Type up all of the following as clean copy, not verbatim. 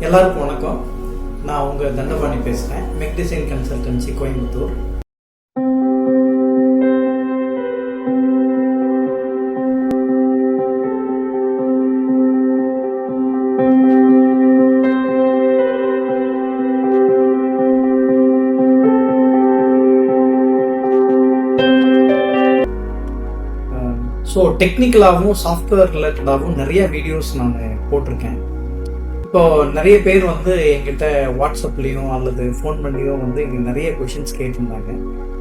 எல்லாருக்கும் வணக்கம். நான் உங்கள் தண்டபாணி பேசுகிறேன். Mech design consultancy Coimbatore. So டெக்னிக்கலாகவும் சாஃப்ட்வேர் ரிலேட்டடாகவும் நிறைய வீடியோஸ் நான் போட்டிருக்கேன். இப்போ நிறைய பேர் என்கிட்ட வாட்ஸ்அப்லேயும் அல்லது ஃபோன் பண்ணியோ இங்கே நிறைய கொஷின்ஸ் கேட்டிருந்தாங்க.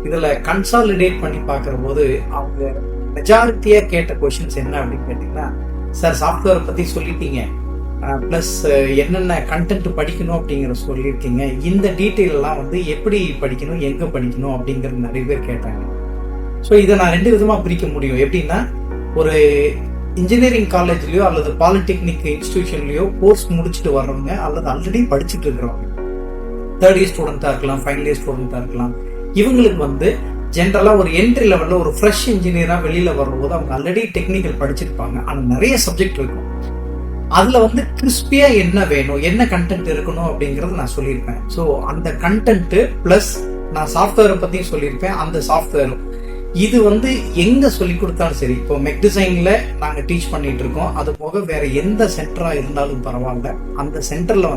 இதில் கன்சாலிடேட் பண்ணி பார்க்குற போது அவங்க மெஜாரிட்டியாக கேட்ட கொஷின்ஸ் என்ன அப்படின்னு கேட்டிங்கன்னா, சார் சாஃப்ட்வேரை பற்றி சொல்லிட்டீங்க, ப்ளஸ் என்னென்ன கண்டென்ட் படிக்கணும் அப்படிங்கிற சொல்லியிருக்கீங்க, இந்த டீட்டெயிலெலாம் எப்படி படிக்கணும், எங்கே படிக்கணும் அப்படிங்கிறது நிறைய பேர் கேட்டாங்க. ஸோ இதை நான் 2 விதமாக பிரிக்க முடியும். எப்படின்னா, ஒரு இன்ஜினியரிங் காலேஜ்லயோ அல்லது பாலிடெக்னிக் இன்ஸ்டிடியூஷன்லயோ கோர்ஸ் முடிச்சுட்டு வர்றவங்க அல்லது ஆல்ரெடி படிச்சுட்டு இருக்கிறவங்க, 3rd இயர் ஸ்டூடெண்டா இருக்கலாம், ஃபைனல் இயர் ஸ்டூடெண்டா இருக்கலாம், இவங்களுக்கு ஜென்ரலா ஒரு என்ட்ரி லெவல்ல ஒரு ஃப்ரெஷ் இன்ஜினியரா வெளியில வரும்போது அவங்க ஆல்ரெடி டெக்னிக்கல் படிச்சிருப்பாங்க. ஆனால் நிறைய சப்ஜெக்ட் இருக்கும். அதுல கிறிஸ்பியா என்ன வேணும், என்ன கண்டென்ட் இருக்கணும் அப்படிங்கறத நான் சொல்லியிருப்பேன். ஸோ அந்த கண்டென்ட் பிளஸ் நான் சாஃப்ட்வேரை பத்தியும் சொல்லியிருப்பேன். அந்த சாஃப்ட்வேரும் இது எங்க சொல்லி கொடுத்தாலும் சரி, இப்போ மெக் டிசைன்ல நாங்க டீச் பண்ணிட்டு இருக்கோம். அது போக வேற எந்த சென்டரா இருந்தாலும் பரவாயில்ல, அந்த சென்டர்ல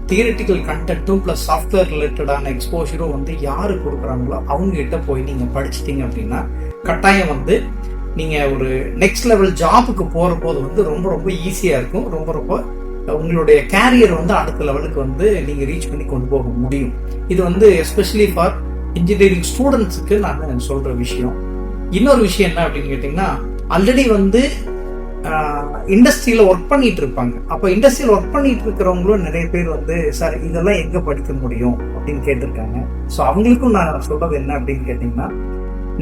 தியரிட்டிக்கல் கண்டென்ட்டும் பிளஸ் சாஃப்ட்வேர் ரிலேட்டடான எக்ஸ்போஷரும் யாரு கொடுக்குறாங்களோ அவங்க கிட்ட போய் நீங்க படிச்சிட்டீங்க அப்படின்னா கட்டாயம் நீங்க ஒரு நெக்ஸ்ட் லெவல் ஜாபுக்கு போற போது ரொம்ப ரொம்ப ஈஸியா இருக்கும். ரொம்ப ரொம்ப உங்களுடைய கேரியர் அடுத்த லெவலுக்கு நீங்க ரீச் பண்ணி கொண்டு போக முடியும். இது எஸ்பெஷலி ஃபார் இன்ஜினியரிங் ஸ்டூடெண்ட்ஸுக்கு நான் சொல்ற விஷயம். இன்னொரு விஷயம் என்ன அப்படின்னு கேட்டீங்கன்னா, ஆல்ரெடி இண்டஸ்ட்ரியில ஒர்க் பண்ணிட்டு இருப்பாங்க. அப்ப இண்டஸ்ட்ரியில ஒர்க் பண்ணிட்டு இருக்கிறவங்களும் நிறைய பேர் சார் இதெல்லாம் எங்க படிக்க முடியும் அப்படின்னு கேட்டிருக்காங்க. ஸோ அவங்களுக்கும் நான் சொல்றது என்ன அப்படின்னு கேட்டீங்கன்னா,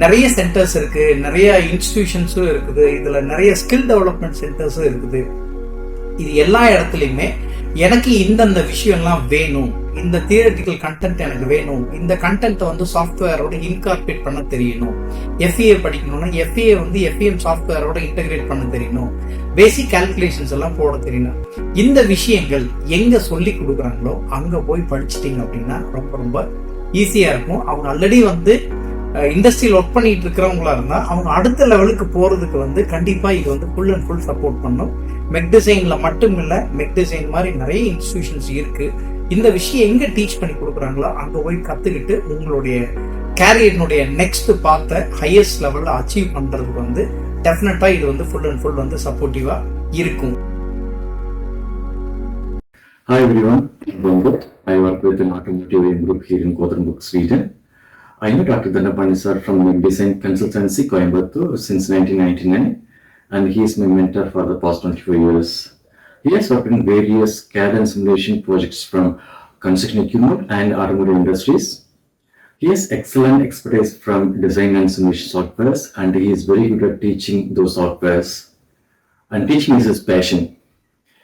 நிறைய சென்டர்ஸ் இருக்கு, நிறைய இன்ஸ்டிடியூஷன்ஸும் இருக்குது, இதுல நிறைய ஸ்கில் டெவலப்மெண்ட் சென்டர்ஸும் இருக்குது. இது எல்லா இடத்துலையுமே எனக்கு இந்தந்த விஷயம்லாம் வேணும், இந்த தியரிட்டிக்கல் கண்டென்ட் எனக்கு வேணும், இந்த கண்டென்ட்டை சாஃப்ட்வேரோட இன்கார்பரேட் பண்ண தெரியணும், எஃப்ஏ படிக்கணும்னா எஃப்ஏ எஃப்எம் சாஃப்ட்வேரோட இன்டகிரேட் பண்ண தெரியணும், பேசிக் கால்குலேஷன்ஸ் எல்லாம் போட தெரியணும். இந்த விஷயங்கள் எங்க சொல்லி கொடுக்குறாங்களோ அங்க போய் படிச்சிட்டீங்க அப்படின்னா ரொம்ப ரொம்ப ஈஸியா இருக்கும். அவங்க ஆல்ரெடி இண்டஸ்ட்ரியில் ஒர்க் பண்ணிட்டு இருக்கிறவங்களா இருந்தா அவங்க அடுத்த லெவலுக்கு போறதுக்கு கண்டிப்பா இது ஃபுல் அண்ட் ஃபுல் சப்போர்ட் பண்ணும். மெக் டிசைன்ல மட்டும் இல்ல, மெக் டிசைன் மாதிரி நிறைய இன்ஸ்டிடியூஷன்ஸ் இருக்கு. இந்த விஷயம் எங்க டீச் பண்ணி கொடுக்குறாங்களோ அங்க போய் கத்துக்கிட்டு உங்களுடைய கேரியர்னுடைய நெக்ஸ்ட் பார்த்த ஹையஸ்ட் லெவல்ல அச்சீவ் பண்றதுக்கு டெஃபினட்டா இது ஃபுல் அண்ட் ஃபுல் சப்போர்ட்டிவா இருக்கும். Hi everyone, I work with an automotive group here in Gothenburg, Sweden. I know Dr. Dandapani sir from MEK Design Consultancy, Coimbatore, since 1999, and he is my mentor for the past 24 years. He has worked in various CAD and simulation projects from construction equipment and automotive industries. He has excellent expertise from design and simulation softwares, and he is very good at teaching those softwares. And teaching is his passion.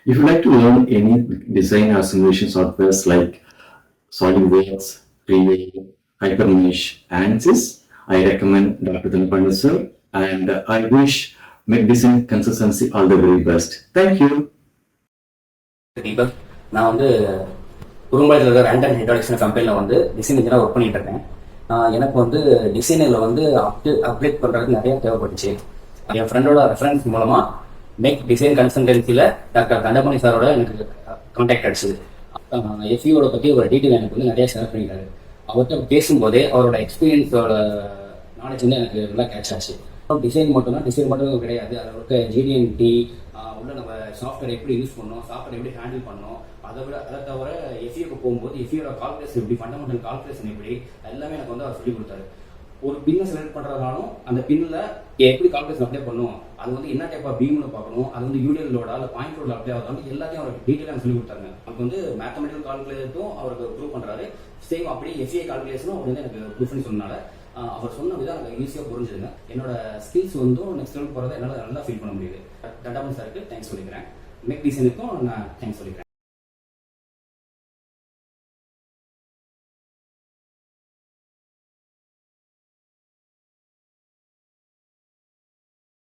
If you like to learn any design or simulation softwares like SolidWorks, Revit, Hypermesh, and ANSYS, I recommend Dr. Dandapani sir, and I wish MEK Design Consultancy all the very best. Thank you. Deepak, நான் குறும்பாளையத்தில் இருக்கிற ரேண்டன் hydraulics கம்பெனியில் design இன்ஜினியராக work பண்ணிட்டு இருக்கேன். எனக்கு டிசைனில் update பண்ணுறதுக்கு நிறைய தேவைப்பட்டுச்சு. என் ஃப்ரெண்டோட ரெஃபரன்ஸ் மூலமாக MEK டிசைன் கன்சல்டன்சியில் டாக்டர் தண்டபாணி சாரோட எனக்கு கான்டாக்ட் அடிச்சுது. எஃப்இயோட பற்றி ஒரு டீட்டெயில் எனக்கு நிறைய ஷேர் பண்ணிட்டாரு. அவர்கிட்ட பேசும்போதே அவரோட எக்ஸ்பீரியன்ஸோட நாலேஜ் எனக்கு நல்லா கேட்ச் ஆச்சு. டிசைன் மட்டும் கிடையாது, அதில் இருக்க ஜிடிஎன்டி உள்ள நம்ம சாஃப்ட்வேர் எப்படி யூஸ் பண்ணணும், சாஃப்ட்வேர் எப்படி ஹேண்டில் பண்ணணும், அதை தவிர எஃப்இக்கு போகும்போது எஃப்இயோட கால்குலேஷன் எப்படி, ஃபண்டமெண்டல் கால்குலேஷன் எப்படி, எல்லாமே எனக்கு அவர் சொல்லி கொடுத்தாரு. ஒரு பின்னை செலக்ட் பண்ணுறதுனாலும் அந்த பின்னில் எப்படி கால்குலேஷன் அப்ளை பண்ணணும், அது என்ன டைப் ஆஃப் பீம்னு பார்க்கணும், அது யூடிஎல் லோடா இல்லை பாயிண்ட் லோட அப்ளை ஆகுது, எல்லாத்தையும் அவருக்கு டீட்டெயிலாக சொல்லி கொடுத்தாங்க. அவருக்கு மேத்தமெட்டிக்கல் கால்குலேஷனும் அவருக்கு ப்ரூவ் பண்ணுறாரு. சேம் அப்படியே எஃப்ஏ கால்குலேஷனும் அவர் எனக்கு ப்ரூவ் பண்ணி சொன்னால அவர் சொன்ன விதம் எனக்கு ஈஸியாக புரிஞ்சுதுங்க. என்னோட ஸ்கில்ஸ் நெக்ஸ்ட் லெவல் போகிறத என்னால் நல்லா ஃபீல் பண்ண முடியுது. தண்டபாணி சாருக்கு தேங்க்ஸ் சொல்லிக்கிறேன். MEK டிசைனுக்கும் நான் தேங்க்ஸ் சொல்லிக்கிறேன்.